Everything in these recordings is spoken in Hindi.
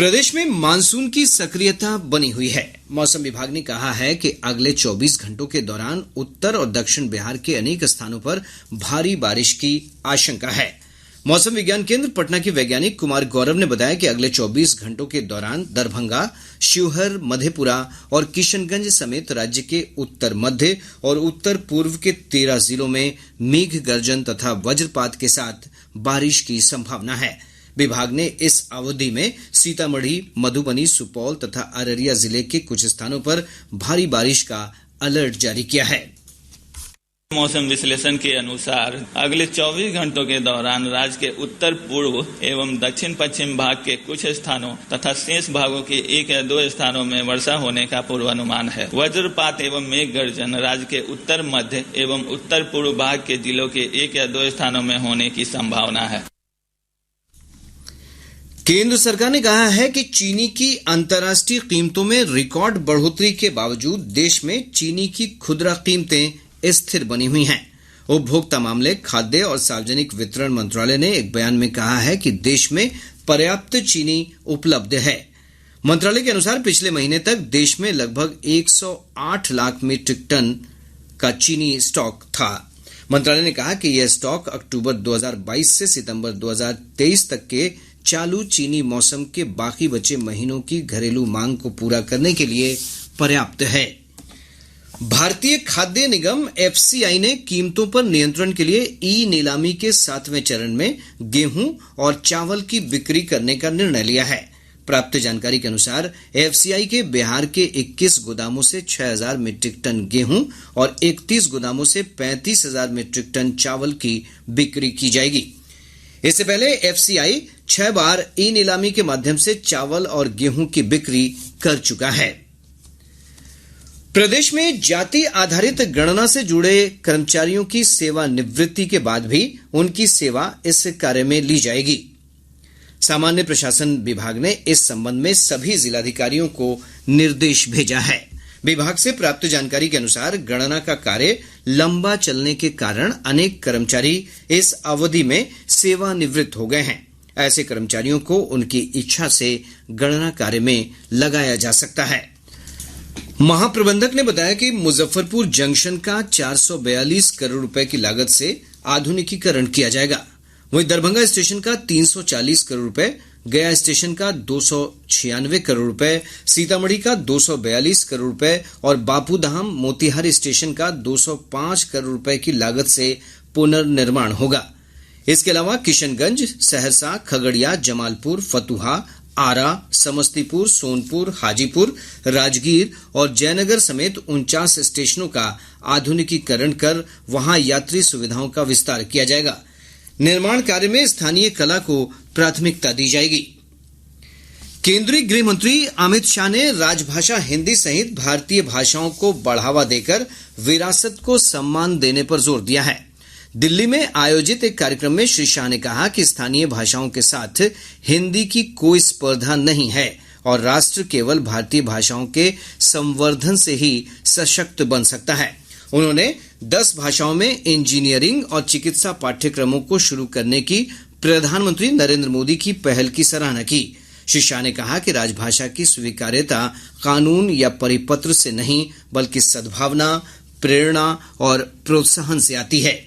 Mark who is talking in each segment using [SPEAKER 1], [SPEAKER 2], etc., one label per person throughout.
[SPEAKER 1] प्रदेश में मानसून की सक्रियता बनी हुई है। मौसम विभाग ने कहा है कि अगले 24 घंटों के दौरान उत्तर और दक्षिण बिहार के अनेक स्थानों पर भारी बारिश की आशंका है। मौसम विज्ञान केंद्र पटना के वैज्ञानिक कुमार गौरव ने बताया कि अगले 24 घंटों के दौरान दरभंगा, शिवहर, मधेपुरा और किशनगंज समेत राज्य के उत्तर मध्य और उत्तर पूर्व के 13 जिलों में मेघ गर्जन तथा वज्रपात के साथ बारिश की संभावना है। विभाग ने इस अवधि में सीतामढ़ी, मधुबनी, सुपौल तथा अररिया जिले के कुछ स्थानों पर भारी बारिश का अलर्ट जारी किया है।
[SPEAKER 2] मौसम विश्लेषण के अनुसार अगले 24 घंटों के दौरान राज्य के उत्तर पूर्व एवं दक्षिण पश्चिम भाग के कुछ स्थानों तथा शेष भागों के 1 या 2 स्थानों में वर्षा होने का पूर्वानुमान है। वज्रपात एवं मेघ गर्जन राज्य के उत्तर मध्य एवं उत्तर पूर्व भाग के जिलों के 1 या 2 स्थानों में होने की संभावना है।
[SPEAKER 1] केंद्र सरकार ने कहा है कि चीनी की अंतर्राष्ट्रीय कीमतों में रिकॉर्ड बढ़ोतरी के बावजूद देश में चीनी की खुदरा कीमतें स्थिर बनी हुई हैं। उपभोक्ता मामले, खाद्य और सार्वजनिक वितरण मंत्रालय ने एक बयान में कहा है कि देश में पर्याप्त चीनी उपलब्ध है। मंत्रालय के अनुसार पिछले महीने तक देश में लगभग 108 लाख मीट्रिक टन का चीनी स्टॉक था। मंत्रालय ने कहा कि यह स्टॉक अक्टूबर 2022 से सितंबर 2023 तक के चालू चीनी मौसम के बाकी बचे महीनों की घरेलू मांग को पूरा करने के लिए पर्याप्त है। भारतीय खाद्य निगम एफसीआई ने कीमतों पर नियंत्रण के लिए ई नीलामी के 7वें चरण में गेहूं और चावल की बिक्री करने का निर्णय लिया है। प्राप्त जानकारी के अनुसार एफसीआई के बिहार के 21 गोदामों से 6,000 मीट्रिक टन गेहूं और 31 गोदामों से 35,000 मीट्रिक टन चावल की बिक्री की जाएगी। इससे पहले एफसीआई 6 बार ई नीलामी के माध्यम से चावल और गेहूं की बिक्री कर चुका है। प्रदेश में जाति आधारित गणना से जुड़े कर्मचारियों की सेवानिवृत्ति के बाद भी उनकी सेवा इस कार्य में ली जाएगी। सामान्य प्रशासन विभाग ने इस संबंध में सभी जिलाधिकारियों को निर्देश भेजा है। विभाग से प्राप्त जानकारी के अनुसार गणना का कार्य लंबा चलने के कारण अनेक कर्मचारी इस अवधि में सेवानिवृत्त हो गए हैं। ऐसे कर्मचारियों को उनकी इच्छा से गणना कार्य में लगाया जा सकता है। महाप्रबंधक ने बताया कि मुजफ्फरपुर जंक्शन का 442 करोड़ रुपए की लागत से आधुनिकीकरण किया जाएगा। वहीं दरभंगा स्टेशन का 340 करोड़ रुपए, गया स्टेशन का 296 करोड़ रुपए, सीतामढ़ी का 242 करोड़ रुपए और बापूधाम मोतिहारी स्टेशन का 205 करोड़ रुपए की लागत से पुनर्निर्माण होगा। इसके अलावा किशनगंज, सहरसा, खगड़िया, जमालपुर, फतुहा, आरा, समस्तीपुर, सोनपुर, हाजीपुर, राजगीर और जयनगर समेत 49 स्टेशनों का आधुनिकीकरण कर वहां यात्री सुविधाओं का विस्तार किया जाएगा। निर्माण कार्य में स्थानीय कला को प्राथमिकता दी जाएगी। केंद्रीय गृह मंत्री अमित शाह ने राजभाषा हिंदी सहित भारतीय भाषाओं को बढ़ावा देकर विरासत को सम्मान देने पर जोर दिया है। दिल्ली में आयोजित एक कार्यक्रम में श्री शाह ने कहा कि स्थानीय भाषाओं के साथ हिंदी की कोई स्पर्धा नहीं है और राष्ट्र केवल भारतीय भाषाओं के संवर्धन से ही सशक्त बन सकता है। उन्होंने 10 भाषाओं में इंजीनियरिंग और चिकित्सा पाठ्यक्रमों को शुरू करने की प्रधानमंत्री नरेंद्र मोदी की पहल की सराहना की। श्री शाह ने कहा कि राजभाषा की स्वीकार्यता कानून या परिपत्र से नहीं बल्कि सद्भावना, प्रेरणा और प्रोत्साहन से आती है।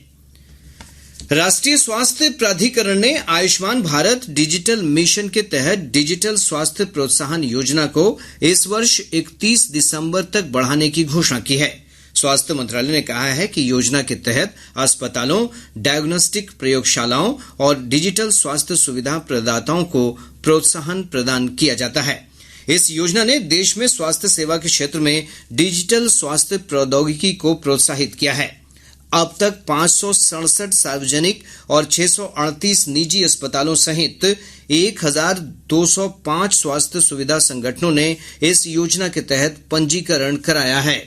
[SPEAKER 1] राष्ट्रीय स्वास्थ्य प्राधिकरण ने आयुष्मान भारत डिजिटल मिशन के तहत डिजिटल स्वास्थ्य प्रोत्साहन योजना को इस वर्ष 31 दिसंबर तक बढ़ाने की घोषणा की है। स्वास्थ्य मंत्रालय ने कहा है कि योजना के तहत अस्पतालों, डायग्नोस्टिक प्रयोगशालाओं और डिजिटल स्वास्थ्य सुविधा प्रदाताओं को प्रोत्साहन प्रदान किया जाता है। इस योजना ने देश में स्वास्थ्य सेवा के क्षेत्र में डिजिटल स्वास्थ्य प्रौद्योगिकी को प्रोत्साहित किया है। अब तक 567 सार्वजनिक और 638 निजी अस्पतालों सहित 1205 स्वास्थ्य सुविधा संगठनों ने इस योजना के तहत पंजीकरण कराया है।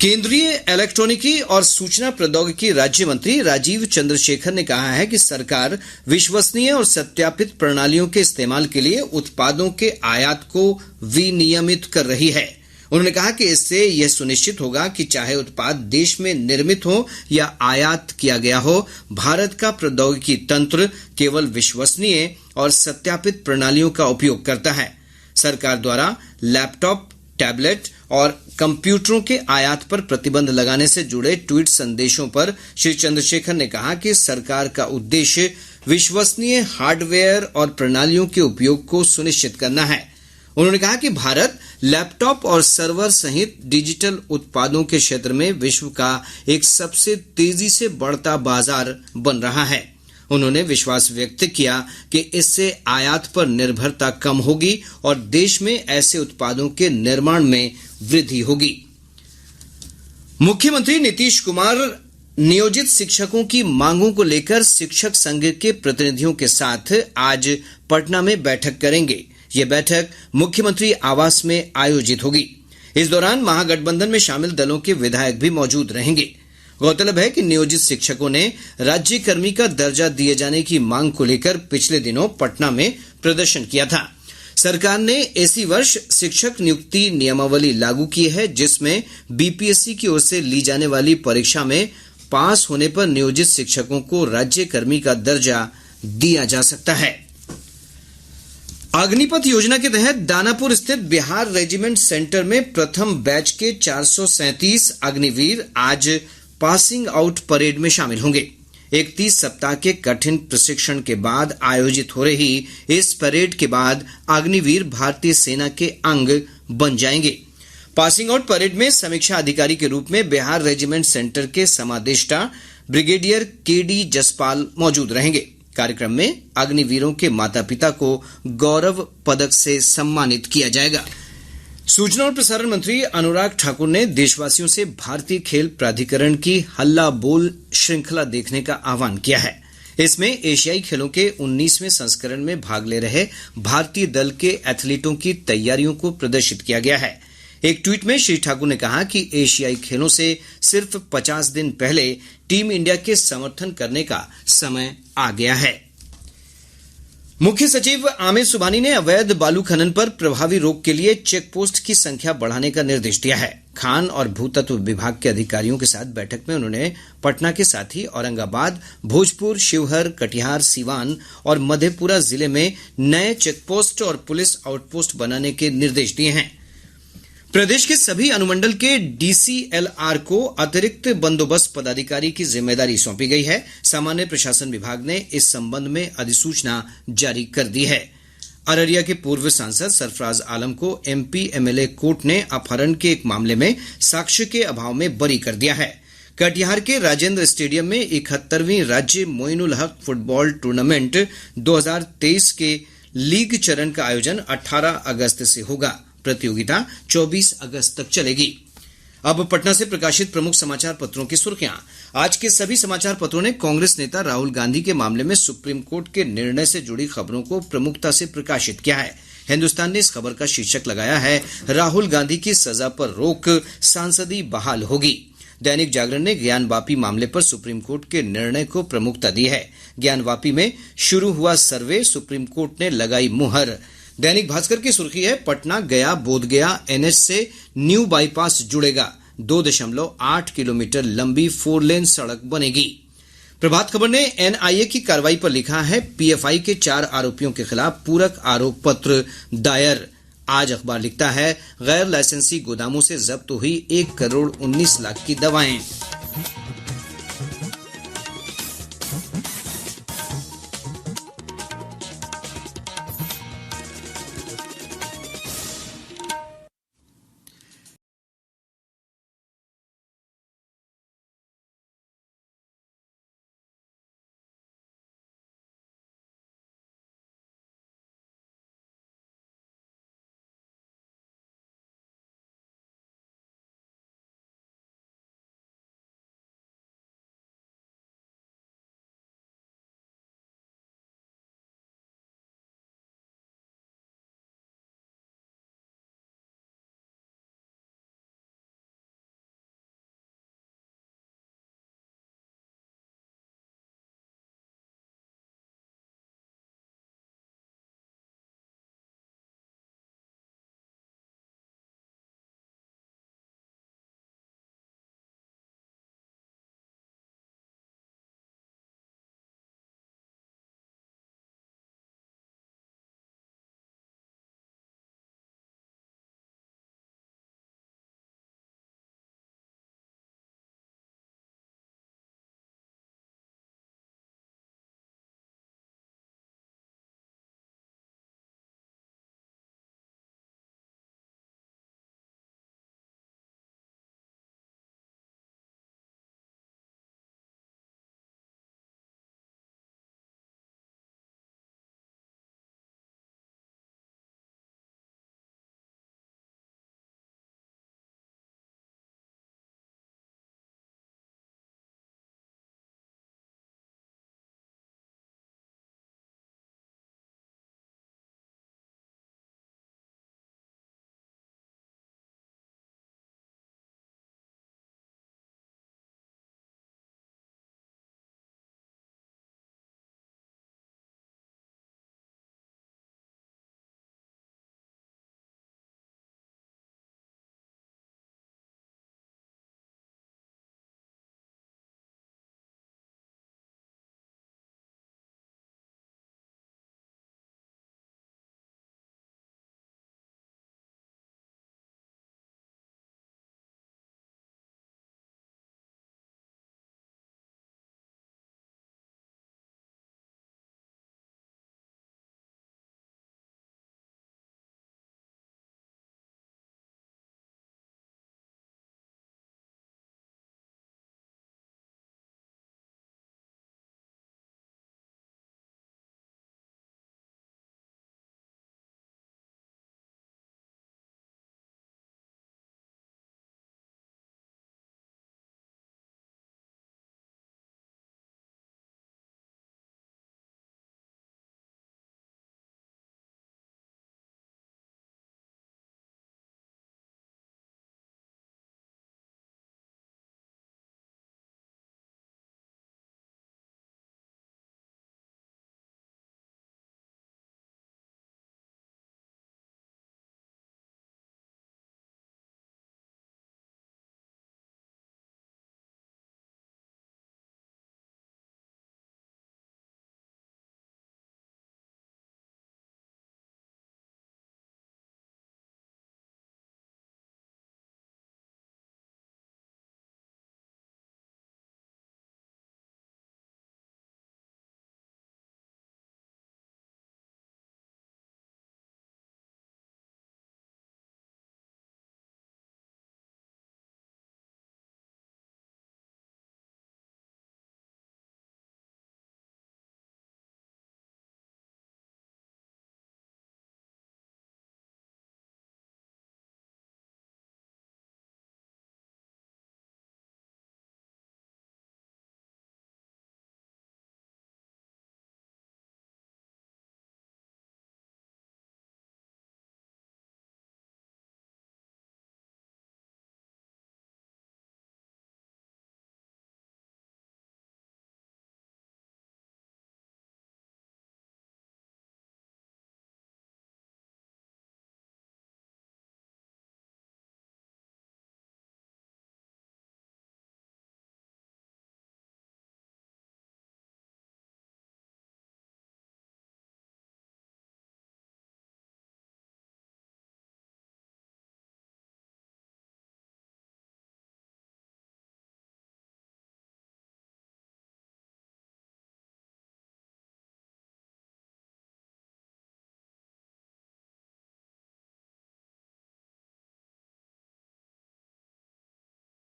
[SPEAKER 1] केंद्रीय इलेक्ट्रॉनिकी और सूचना प्रौद्योगिकी राज्य मंत्री राजीव चंद्रशेखर ने कहा है कि सरकार विश्वसनीय और सत्यापित प्रणालियों के इस्तेमाल के लिए उत्पादों के आयात को विनियमित कर रही है। उन्होंने कहा कि इससे यह सुनिश्चित होगा कि चाहे उत्पाद देश में निर्मित हो या आयात किया गया हो, भारत का प्रौद्योगिकी तंत्र केवल विश्वसनीय और सत्यापित प्रणालियों का उपयोग करता है। सरकार द्वारा लैपटॉप, टैबलेट और कंप्यूटरों के आयात पर प्रतिबंध लगाने से जुड़े ट्वीट संदेशों पर श्री चंद्रशेखर ने कहा कि सरकार का उद्देश्य विश्वसनीय हार्डवेयर और प्रणालियों के उपयोग को सुनिश्चित करना है। उन्होंने कहा कि भारत लैपटॉप और सर्वर सहित डिजिटल उत्पादों के क्षेत्र में विश्व का एक सबसे तेजी से बढ़ता बाजार बन रहा है। उन्होंने विश्वास व्यक्त किया कि इससे आयात पर निर्भरता कम होगी और देश में ऐसे उत्पादों के निर्माण में वृद्धि होगी। मुख्यमंत्री नीतीश कुमार नियोजित शिक्षकों की मांगों को लेकर शिक्षक संघ के प्रतिनिधियों के साथ आज पटना में बैठक करेंगे। यह बैठक मुख्यमंत्री आवास में आयोजित होगी। इस दौरान महागठबंधन में शामिल दलों के विधायक भी मौजूद रहेंगे। गौरतलब है कि नियोजित शिक्षकों ने राज्य कर्मी का दर्जा दिए जाने की मांग को लेकर पिछले दिनों पटना में प्रदर्शन किया था। सरकार ने इसी वर्ष शिक्षक नियुक्ति नियमावली लागू की है, जिसमें बीपीएससी की ओर से ली जाने वाली परीक्षा में पास होने पर नियोजित शिक्षकों को राज्य कर्मी का दर्जा दिया जा सकता है। अग्निपथ योजना के तहत दानापुर स्थित बिहार रेजिमेंट सेंटर में प्रथम बैच के 437 अग्निवीर आज पासिंग आउट परेड में शामिल होंगे। 31 सप्ताह के कठिन प्रशिक्षण के बाद आयोजित हो रही इस परेड के बाद अग्निवीर भारतीय सेना के अंग बन जाएंगे। पासिंग आउट परेड में समीक्षा अधिकारी के रूप में बिहार रेजिमेंट सेंटर के समादेष्टा ब्रिगेडियर केडी जसपाल मौजूद रहेंगे। कार्यक्रम में अग्निवीरों के माता पिता को गौरव पदक से सम्मानित किया जाएगा। सूचना और प्रसारण मंत्री अनुराग ठाकुर ने देशवासियों से भारतीय खेल प्राधिकरण की हल्ला बोल श्रृंखला देखने का आह्वान किया है। इसमें एशियाई खेलों के 19वें संस्करण में भाग ले रहे भारतीय दल के एथलीटों की तैयारियों को प्रदर्शित किया गया है। एक ट्वीट में श्री ठाकुर ने कहा कि एशियाई खेलों से सिर्फ 50 दिन पहले टीम इंडिया के समर्थन करने का समय आ गया है। मुख्य सचिव आमिर सुबहानी ने अवैध बालू खनन पर प्रभावी रोक के लिए चेक पोस्ट की संख्या बढ़ाने का निर्देश दिया है। खान और भूतत्व विभाग के अधिकारियों के साथ बैठक में उन्होंने पटना के साथ ही औरंगाबाद, भोजपुर, शिवहर, कटिहार, सीवान और मधेपुरा जिले में नए चेकपोस्ट और पुलिस आउटपोस्ट बनाने के निर्देश दिए हैं। प्रदेश के सभी अनुमंडल के डीसीएलआर को अतिरिक्त बंदोबस्त पदाधिकारी की जिम्मेदारी सौंपी गई है। सामान्य प्रशासन विभाग ने इस संबंध में अधिसूचना जारी कर दी है। अररिया के पूर्व सांसद सरफराज आलम को एमपी एमएलए कोर्ट ने अपहरण के एक मामले में साक्ष्य के अभाव में बरी कर दिया है। कटिहार के राजेंद्र स्टेडियम में 71वीं राज्य मोइनुल हक फुटबॉल टूर्नामेंट 2023 के लीग चरण का आयोजन 18 अगस्त से होगा। प्रतियोगिता 24 अगस्त तक चलेगी। अब पटना से प्रकाशित प्रमुख समाचार पत्रों की सुर्खियां। आज के सभी समाचार पत्रों ने कांग्रेस नेता राहुल गांधी के मामले में सुप्रीम कोर्ट के निर्णय से जुड़ी खबरों को प्रमुखता से प्रकाशित किया है। हिंदुस्तान ने इस खबर का शीर्षक लगाया है, राहुल गांधी की सजा पर रोक, सांसदी बहाल होगी। दैनिक जागरण ने ज्ञानवापी मामले पर सुप्रीम कोर्ट के निर्णय को प्रमुखता दी है। ज्ञानवापी में शुरू हुआ सर्वे, सुप्रीम कोर्ट ने लगाई मुहर। दैनिक भास्कर की सुर्खी है, पटना गया बोधगया एनएच से न्यू बाईपास जुड़ेगा, 2.8 किलोमीटर लंबी 4 लेन सड़क बनेगी। प्रभात खबर ने एनआईए की कार्रवाई पर लिखा है, पीएफआई के 4 आरोपियों के खिलाफ पूरक आरोप पत्र दायर। आज अखबार लिखता है, गैर लाइसेंसी गोदामों से जब्त हुई 1 करोड़ 19 लाख की दवाएं।